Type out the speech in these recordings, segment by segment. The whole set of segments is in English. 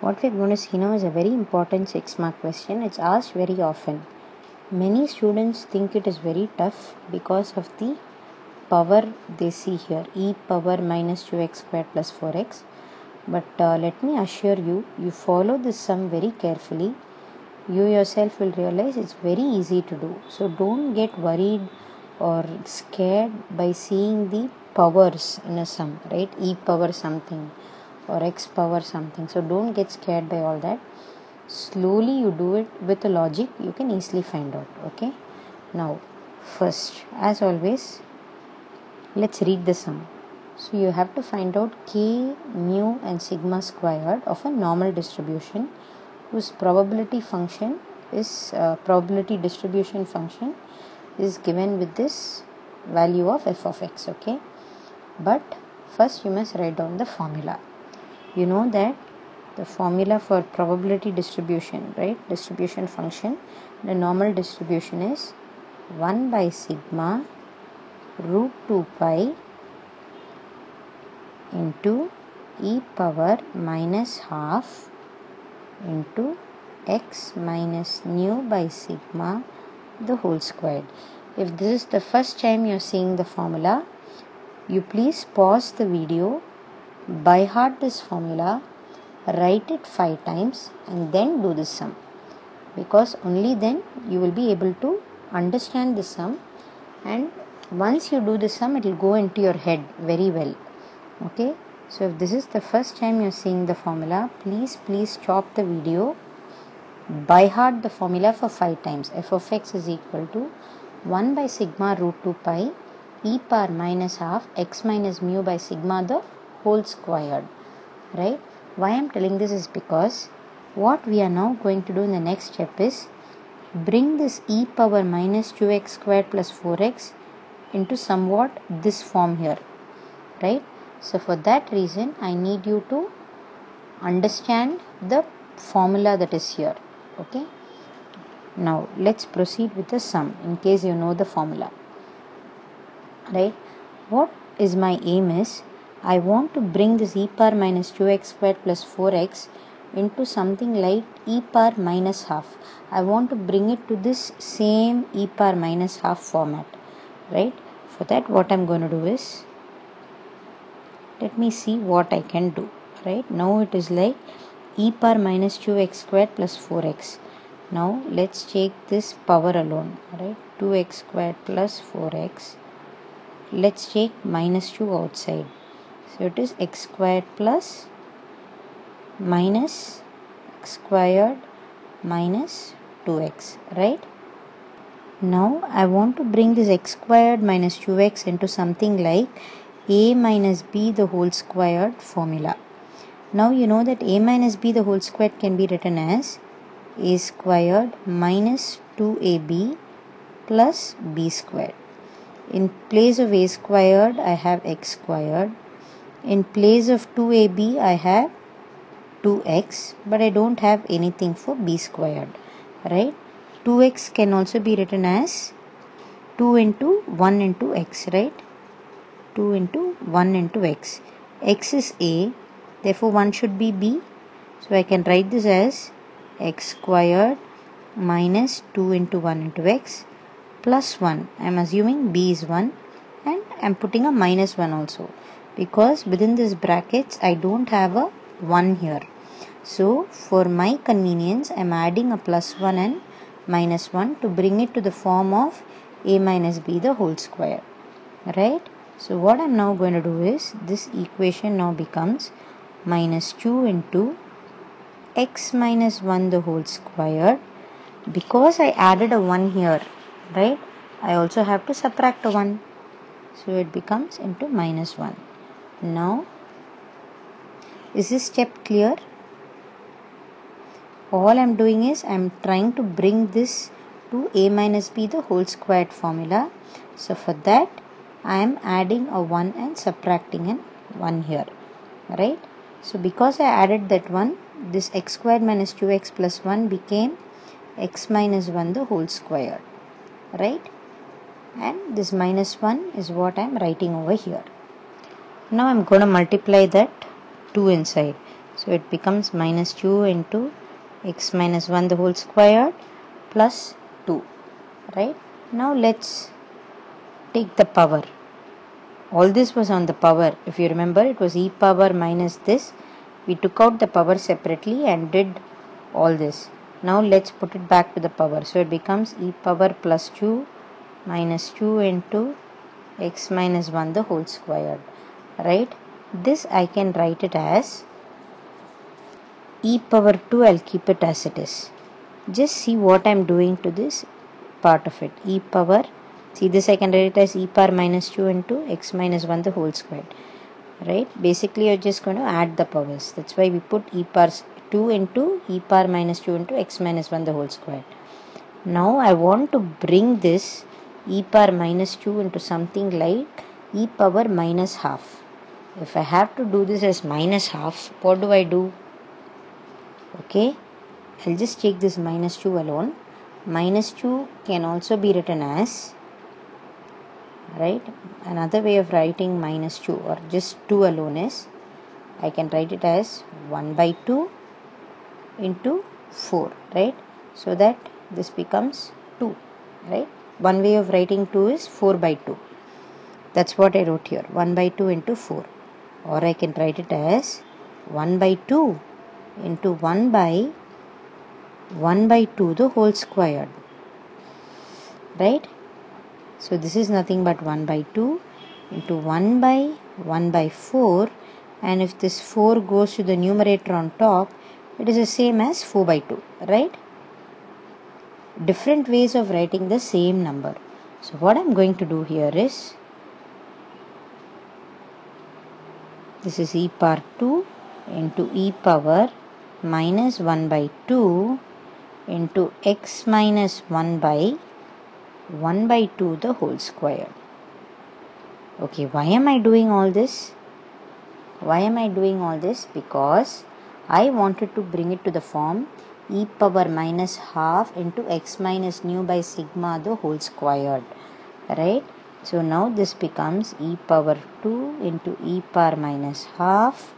What we're going to see now is a very important 6-mark question. It's asked very often. Many students think it is very tough because of the power they see here, e power minus 2x squared plus 4x. But let me assure you, you follow this sum very carefully, you yourself will realize it's very easy to do. So don't get worried or scared by seeing the powers in a sum, right? E power something or x power something. So don't get scared by all that. Slowly you do it with a logic, you can easily find out. Okay, now first, as always, let's read the sum. So you have to find out k, mu and sigma squared of a normal distribution whose probability distribution function is given with this value of f of x. Okay, but first you must write down the formula. You know that the formula for probability distribution, right, distribution function, the normal distribution is 1 by sigma root 2 pi into e power minus half into x minus nu by sigma the whole squared. If this is the first time you are seeing the formula, you please pause the video, by heart this formula, write it 5 times and then do the sum, because only then you will be able to understand the sum, and once you do the sum it will go into your head very well. Okay, so if this is the first time you are seeing the formula, please stop the video, by heart the formula for 5 times. F of x is equal to 1 by sigma root 2 pi e power minus half x minus mu by sigma the whole squared, right? Why I am telling this is because what we are now going to do in the next step is bring this e power minus 2x squared plus 4x into somewhat this form here, right? So for that reason I need you to understand the formula that is here. Okay, now let's proceed with the sum in case you know the formula, right? What is my aim is, I want to bring this e power minus 2x squared plus 4x into something like e power minus half. I want to bring it to this same e power minus half format, right? For that what I'm going to do is, let me see what I can do. Right now it is like e power minus 2x squared plus 4x. Now let's take this power alone, right? 2x squared plus 4x. Let's take minus 2 outside. So it is x squared plus minus x squared minus 2x, right? Now I want to bring this x squared minus 2x into something like a minus b the whole squared formula. Now you know that a minus b the whole squared can be written as a squared minus 2ab plus b squared. In place of a squared I have x squared. In place of 2ab I have 2x, but I don't have anything for b squared, right? 2x can also be written as 2 into 1 into x, right? 2 into 1 into x. X is a, therefore 1 should be b. So I can write this as x squared minus 2 into 1 into x plus 1. I am assuming b is 1 and I am putting a minus 1 also, because within this brackets I don't have a 1 here. So for my convenience I am adding a plus 1 and minus 1 to bring it to the form of a minus b the whole square, right? So what I am now going to do is, this equation now becomes minus 2 into x minus 1 the whole square. Because I added a 1 here, right, I also have to subtract a 1. So it becomes into minus 1. Now, is this step clear? All I am doing is I am trying to bring this to a minus b the whole squared formula. So for that I am adding a 1 and subtracting an 1 here, right? So because I added that 1, this x squared minus 2x plus 1 became x minus 1 the whole square, right? And this minus 1 is what I am writing over here. Now I am going to multiply that 2 inside. So it becomes minus 2 into x minus 1 the whole squared plus 2, right? Now let's take the power. All this was on the power. If you remember, it was e power minus this. We took out the power separately and did all this. Now let's put it back to the power. So it becomes e power plus 2 minus 2 into x minus 1 the whole squared, right? This I can write it as e power 2. I'll keep it as it is. Just see what I'm doing to this part of it. E power, see this I can write it as e power minus 2 into x minus 1 the whole squared, right? Basically you're just going to add the powers. That's why we put e power 2 into e power minus 2 into x minus 1 the whole squared. Now I want to bring this e power minus 2 into something like e power minus half. If I have to do this as minus half, what do I do? Okay, I'll just take this minus 2 alone. Minus 2 can also be written as, right, another way of writing minus 2 or just 2 alone is, I can write it as 1 by 2 into 4, right? So that this becomes 2, right? One way of writing 2 is 4 by 2. That's what I wrote here, 1 by 2 into 4. Or I can write it as 1 by 2 into 1 by 2 the whole squared, right? So this is nothing but 1 by 2 into 1 by 4, and if this 4 goes to the numerator on top, it is the same as 4 by 2, right? Different ways of writing the same number. So what I'm going to do here is, this is e power 2 into e power minus 1 by 2 into x minus 1 by 2 the whole square. Okay, why am I doing all this? Because I wanted to bring it to the form e power minus half into x minus nu by sigma the whole squared, right? So now this becomes e power 2 into e power minus half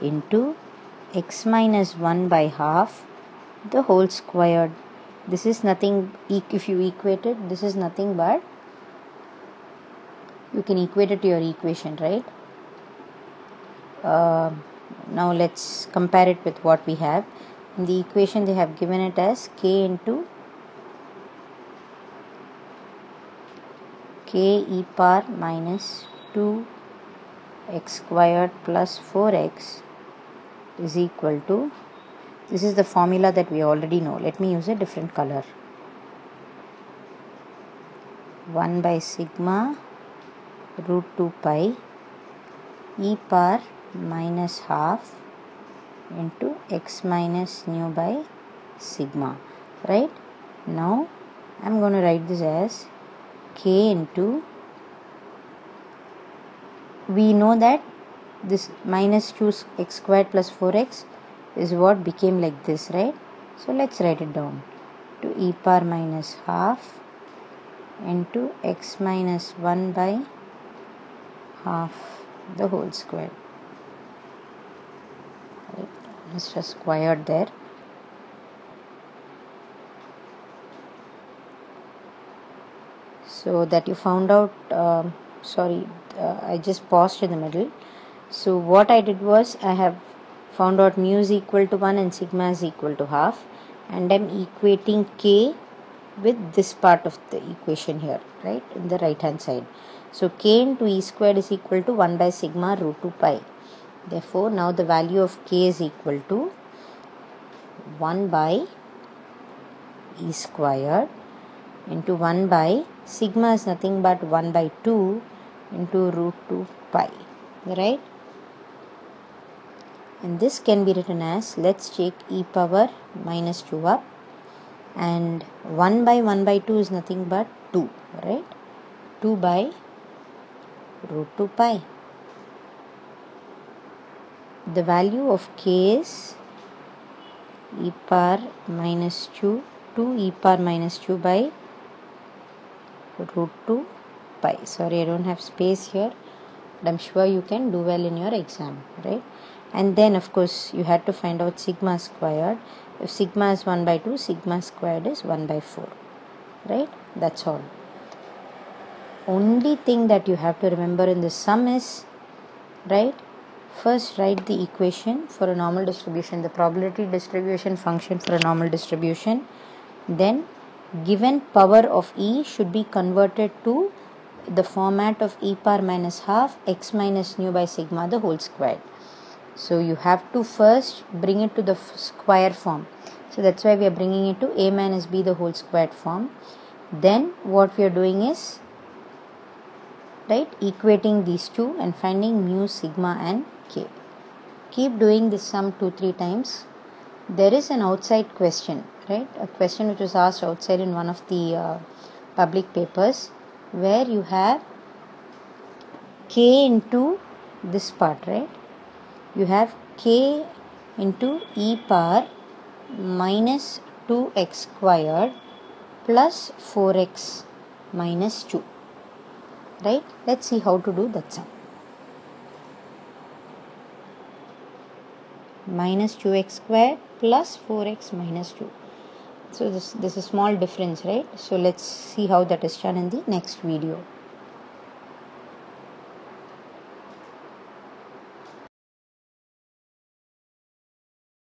into x minus 1 by half the whole squared. This is nothing, if you equate it, this is nothing but, you can equate it to your equation, right? Now let's compare it with what we have. In the equation they have given it as k into k e power minus 2 x squared plus 4x is equal to, this is the formula that we already know. Let me use a different color. 1 by sigma root 2 pi e power minus half into x minus nu by sigma, right? Now I'm going to write this as k into, we know that this minus 2 x squared plus 4x is what became like this, right? So let's write it down, to e power minus half into x minus 1 by half the whole square, right? Just a squared there. So that you found out, I just paused in the middle. So what I did was, I have found out mu is equal to 1 and sigma is equal to half, and I'm equating k with this part of the equation here, right, in the right hand side. So k into e squared is equal to 1 by sigma root 2 pi. Therefore now the value of k is equal to 1 by e squared into 1 by sigma is nothing but 1 by 2 into root 2 pi, right? And this can be written as, let's take e power minus 2 up, and 1 by 2 is nothing but 2, right? 2 by root 2 pi. The value of k is e power minus 2 e power minus 2 by root 2 pi. Sorry, I don't have space here, but I'm sure you can do well in your exam, right? and then of course you had to find out sigma squared. If sigma is 1 by 2, sigma squared is 1 by 4, right? That's all. Only thing that you have to remember in the sum is, right, first write the equation for a normal distribution, the probability distribution function for a normal distribution. Then given power of e should be converted to the format of e power minus half x minus nu by sigma the whole squared. So you have to first bring it to the square form. So that's why we are bringing it to a minus b the whole squared form. Then what we are doing is, right, equating these two and finding mu, sigma and k. Keep doing this sum 2-3 times. There is an outside question, right, a question which was asked outside in one of the public papers, where you have k into this part, right? You have k into e power minus 2x squared plus 4x minus 2, right? Let's see how to do that sum. Minus 2x squared plus 4x minus 2. So this is a small difference, right? So let's see how that is done in the next video.